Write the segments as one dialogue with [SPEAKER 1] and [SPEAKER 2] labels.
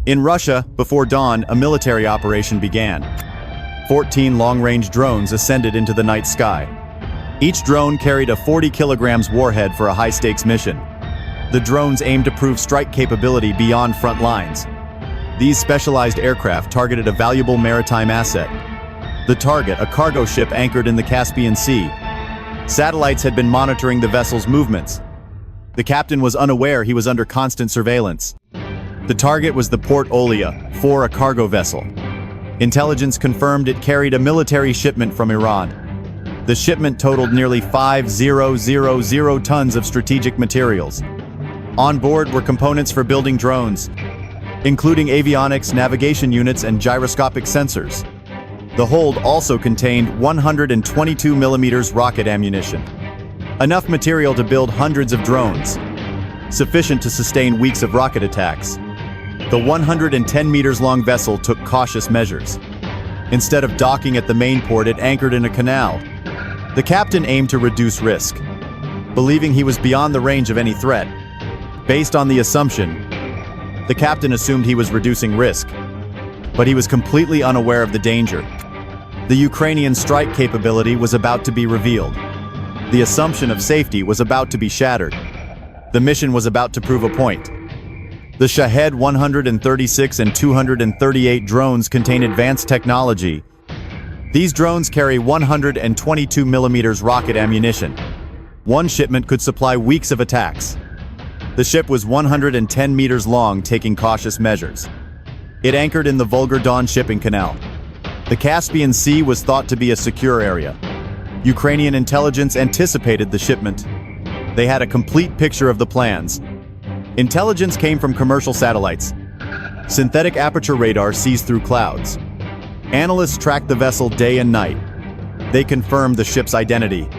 [SPEAKER 1] In Russia, before dawn, a military operation began. 14 long-range drones ascended into the night sky. Each drone carried a 40 kilograms warhead for a high-stakes mission. The drones aimed to prove strike capability beyond front lines. These specialized aircraft targeted a valuable maritime asset. The target, a cargo ship anchored in the Caspian Sea. Satellites had been monitoring the vessel's movements. The captain was unaware he was under constant surveillance. The target was the Port Olia, a cargo vessel. Intelligence confirmed it carried a military shipment from Iran. The shipment totaled nearly 5,000 tons of strategic materials. On board were components for building drones, including avionics, navigation units, and gyroscopic sensors. The hold also contained 122 mm rocket ammunition. Enough material to build hundreds of drones, sufficient to sustain weeks of rocket attacks. The 110 meters long vessel took cautious measures. Instead of docking at the main port, it anchored in a canal. The captain aimed to reduce risk, believing he was beyond the range of any threat. Based on the assumption, the captain assumed he was reducing risk, but he was completely unaware of the danger. The Ukrainian strike capability was about to be revealed. The assumption of safety was about to be shattered. The mission was about to prove a point. The Shahed 136 and 238 drones contain advanced technology. These drones carry 122 mm rocket ammunition. One shipment could supply weeks of attacks. The ship was 110 meters long, taking cautious measures. It anchored in the Volga Don shipping canal. The Caspian Sea was thought to be a secure area. Ukrainian intelligence anticipated the shipment. They had a complete picture of the plans. Intelligence came from commercial satellites. Synthetic aperture radar sees through clouds. Analysts tracked the vessel day and night. They confirmed the ship's identity,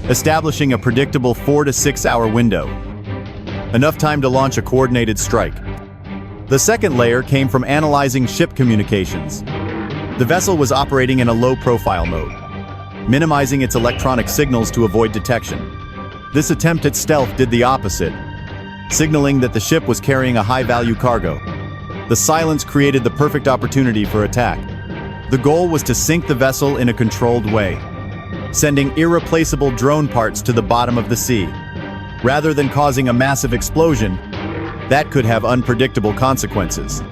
[SPEAKER 1] establishing a predictable 4 to 6 hour window. Enough time to launch a coordinated strike. The second layer came from analyzing ship communications. The vessel was operating in a low-profile mode, minimizing its electronic signals to avoid detection. This attempt at stealth did the opposite, signaling that the ship was carrying a high-value cargo. The silence created the perfect opportunity for attack. The goal was to sink the vessel in a controlled way, sending irreplaceable drone parts to the bottom of the sea. Rather than causing a massive explosion, that could have unpredictable consequences.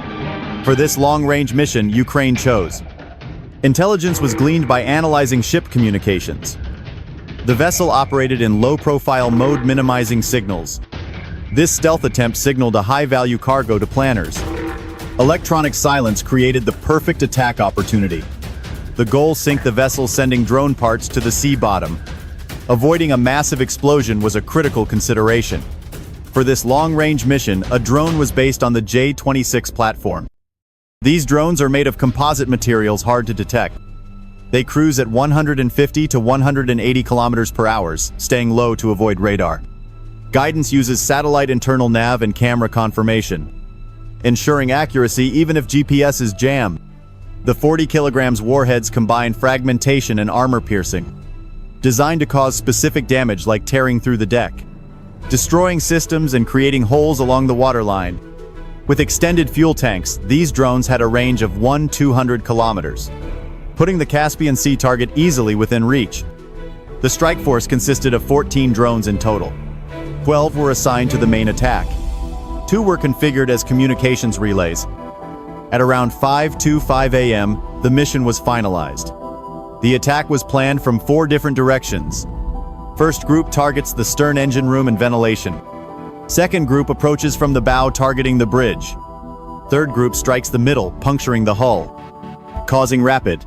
[SPEAKER 1] For this long-range mission, Ukraine chose. Intelligence was gleaned by analyzing ship communications. The vessel operated in low-profile mode, minimizing signals. This stealth attempt signaled a high-value cargo to planners. Electronic silence created the perfect attack opportunity. The goal: sink the vessel, sending drone parts to the sea bottom. Avoiding a massive explosion was a critical consideration. For this long-range mission, a drone was based on the J-26 platform. These drones are made of composite materials hard to detect. They cruise at 150 to 180 kilometers per hour, staying low to avoid radar. Guidance uses satellite internal nav and camera confirmation, ensuring accuracy even if GPS is jammed. The 40 kilograms warheads combine fragmentation and armor piercing, designed to cause specific damage like tearing through the deck, destroying systems and creating holes along the waterline. With extended fuel tanks, these drones had a range of 200 kilometers, putting the Caspian Sea target easily within reach. The strike force consisted of 14 drones in total. 12 were assigned to the main attack. 2 were configured as communications relays. At around 5:25 a.m., the mission was finalized. The attack was planned from 4 different directions. First group targets the stern engine room and ventilation. Second group approaches from the bow, targeting the bridge. Third group strikes the middle, puncturing the hull, causing rapid.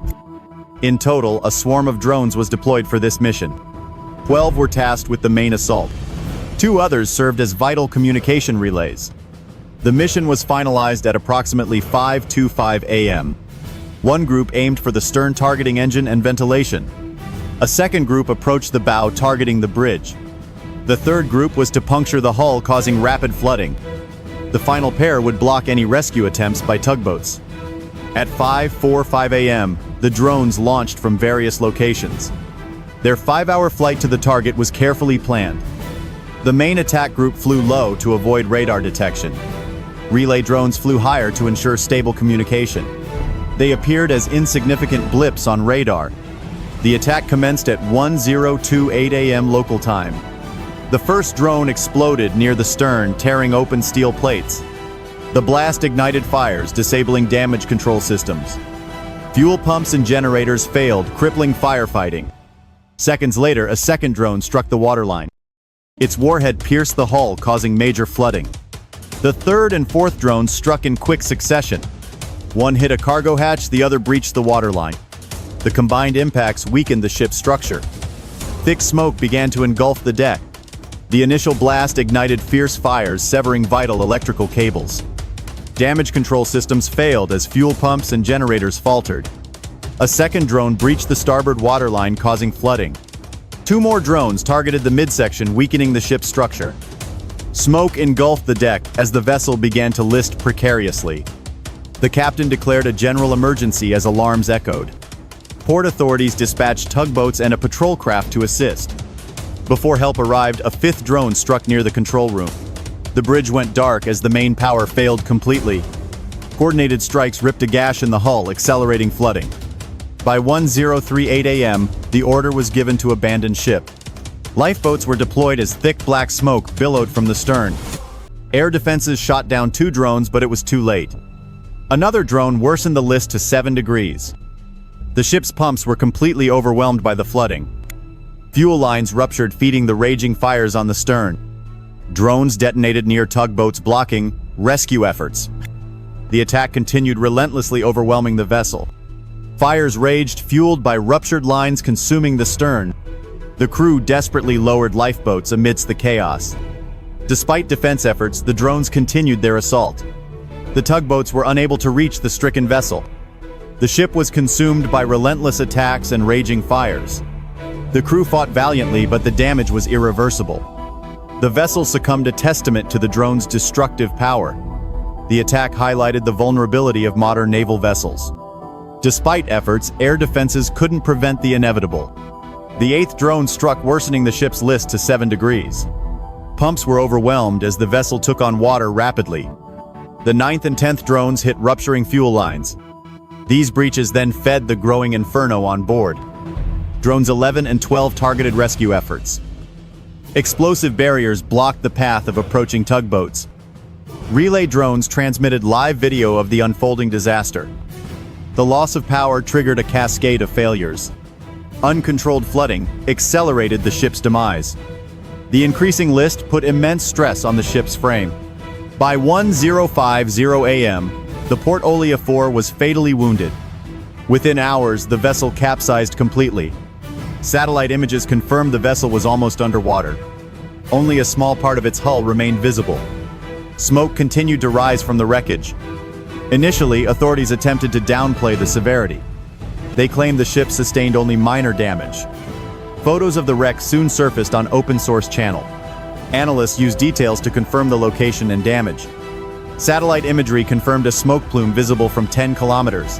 [SPEAKER 1] In total, a swarm of drones was deployed for this mission. 12 were tasked with the main assault. 2 others served as vital communication relays. The mission was finalized at approximately 5:25 a.m. One group aimed for the stern, targeting engine and ventilation. A second group approached the bow, targeting the bridge. The third group was to puncture the hull, causing rapid flooding. The final pair would block any rescue attempts by tugboats. At 5:45 a.m., the drones launched from various locations. Their 5-hour flight to the target was carefully planned. The main attack group flew low to avoid radar detection. Relay drones flew higher to ensure stable communication. They appeared as insignificant blips on radar. The attack commenced at 10:28 a.m. local time. The first drone exploded near the stern, tearing open steel plates. The blast ignited fires, disabling damage control systems. Fuel pumps and generators failed, crippling firefighting. Seconds later, a second drone struck the waterline. Its warhead pierced the hull, causing major flooding. The third and fourth drones struck in quick succession. One hit a cargo hatch, the other breached the waterline. The combined impacts weakened the ship's structure. Thick smoke began to engulf the deck. The initial blast ignited fierce fires, severing vital electrical cables. Damage control systems failed as fuel pumps and generators faltered. A second drone breached the starboard waterline, causing flooding. Two more drones targeted the midsection, weakening the ship's structure. Smoke engulfed the deck as the vessel began to list precariously. The captain declared a general emergency as alarms echoed. Port authorities dispatched tugboats and a patrol craft to assist. Before help arrived, a fifth drone struck near the control room. The bridge went dark as the main power failed completely. Coordinated strikes ripped a gash in the hull, accelerating flooding. By 10:38 a.m., the order was given to abandon ship. Lifeboats were deployed as thick black smoke billowed from the stern. Air defenses shot down two drones, but it was too late. Another drone worsened the list to 7 degrees. The ship's pumps were completely overwhelmed by the flooding. Fuel lines ruptured, feeding the raging fires on the stern. Drones detonated near tugboats, blocking rescue efforts. The attack continued, relentlessly overwhelming the vessel. Fires raged, fueled by ruptured lines consuming the stern. The crew desperately lowered lifeboats amidst the chaos. Despite defense efforts, the drones continued their assault. The tugboats were unable to reach the stricken vessel. The ship was consumed by relentless attacks and raging fires. The crew fought valiantly, but the damage was irreversible. The vessel succumbed, a testament to the drone's destructive power. The attack highlighted the vulnerability of modern naval vessels. Despite efforts, air defenses couldn't prevent the inevitable. The eighth drone struck, worsening the ship's list to 7 degrees. Pumps were overwhelmed as the vessel took on water rapidly. The ninth and 10th drones hit rupturing fuel lines. These breaches then fed the growing inferno on board. Drones 11 and 12 targeted rescue efforts. Explosive barriers blocked the path of approaching tugboats. Relay drones transmitted live video of the unfolding disaster. The loss of power triggered a cascade of failures. Uncontrolled flooding accelerated the ship's demise. The increasing list put immense stress on the ship's frame. By 10:50 a.m., the Port Olia 4 was fatally wounded. Within hours, the vessel capsized completely. Satellite images confirmed the vessel was almost underwater. Only a small part of its hull remained visible. Smoke continued to rise from the wreckage. Initially, authorities attempted to downplay the severity. They claimed the ship sustained only minor damage. Photos of the wreck soon surfaced on open-source channel. Analysts used details to confirm the location and damage. Satellite imagery confirmed a smoke plume visible from 10 kilometers.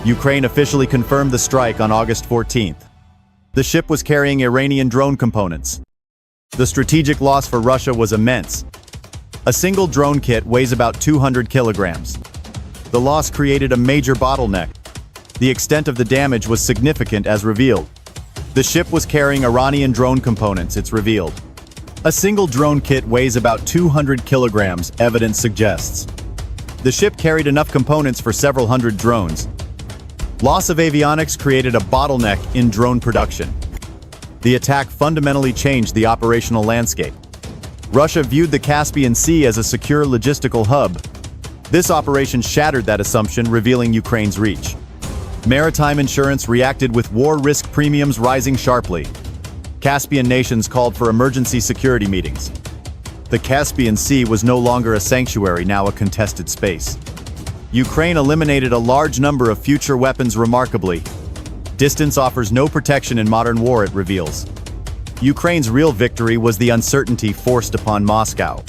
[SPEAKER 1] Ukraine officially confirmed the strike on August 14th. The ship was carrying Iranian drone components. The strategic loss for Russia was immense. A single drone kit weighs about 200 kilograms. The loss created a major bottleneck. The extent of the damage was significant as revealed. The ship was carrying Iranian drone components, it's revealed. A single drone kit weighs about 200 kilograms, evidence suggests. The ship carried enough components for several hundred drones. Loss of avionics created a bottleneck in drone production. The attack fundamentally changed the operational landscape. Russia viewed the Caspian Sea as a secure logistical hub. This operation shattered that assumption, revealing Ukraine's reach. Maritime insurance reacted with war risk premiums rising sharply. Caspian nations called for emergency security meetings. The Caspian Sea was no longer a sanctuary, now a contested space. Ukraine eliminated a large number of future weapons remarkably. Distance offers no protection in modern war, it reveals. Ukraine's real victory was the uncertainty forced upon Moscow.